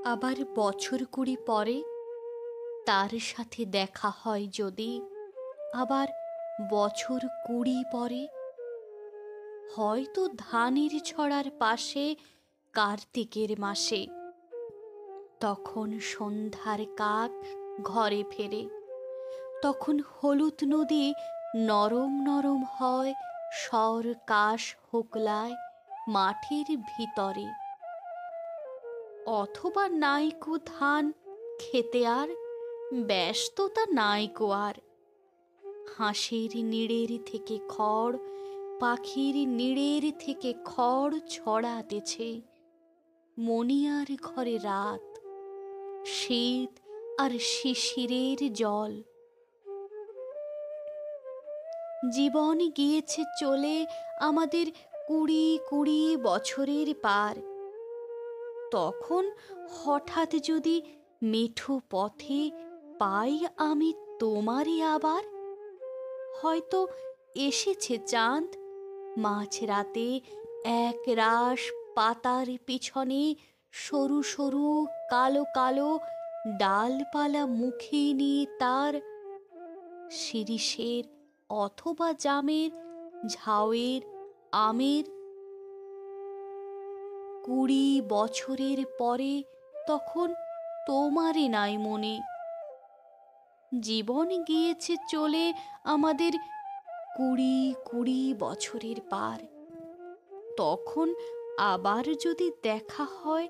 আবার বছর কুড়ি পরে তার সাথে দেখা হয় যদি, আবার বছর কুড়ি পরে হয়তো ধানের ছড়ার পাশে কার্তিকের মাসে। তখন সন্ধ্যার কাক ঘরে ফেরে, তখন হলুদ নদী নরম নরম হয় স্বর কাশ হোকলায় মাঠের ভিতরে। অথবা নাইকো ধান খেতে আর ব্যস্ততা নাইকো আর, হাঁসের নিড়ের থেকে খড়, পাখির নিড়ের থেকে খড় ছড়াতেছে। মনিয়ার ঘরে রাত, শীত আর শিশিরের জল। জীবন গিয়েছে চলে আমাদের কুড়ি কুড়ি বছরের পার। তখন হঠাৎ যদি মেঠো পথে পাই আমি তোমারই আবার, হয়তো এসেছে চাঁদ মাঝরাতে এক রাশ পাতার পিছনে, সরু সরু কালো কালো ডালপালা মুখে নিয়ে তার, শিরীষের অথবা জামের, ঝাউয়ের, আমের। কুড়ি বছরের পরে তখন তোমারই নাই মনে। জীবন গিয়েছে চলে আমাদের কুড়ি কুড়ি বছরের পার। তখন আবার যদি দেখা হয়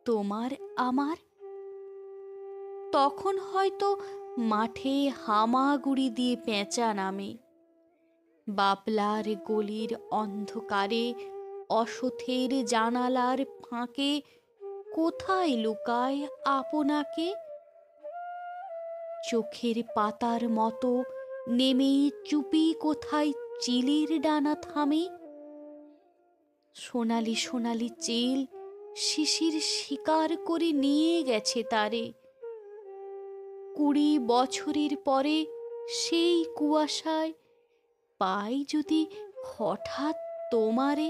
তোমার আমার, তখন হয়তো মাঠে হামাগুড়ি দিয়ে পেঁচা নামে। বাবলার গলির অন্ধকারে, অসথের জানালার ফাঁকে কোথায় লুকায় আপনাকে? চোখের পাতার মতো নেমে চুপি কোথায় চিলের ডানা থামে? সোনালি সোনালি চিল শিশির শিকার করে নিয়ে গেছে তারে। কুড়ি বছরের পরে সেই কুয়াশায় পাই যদি হঠাৎ তোমারে।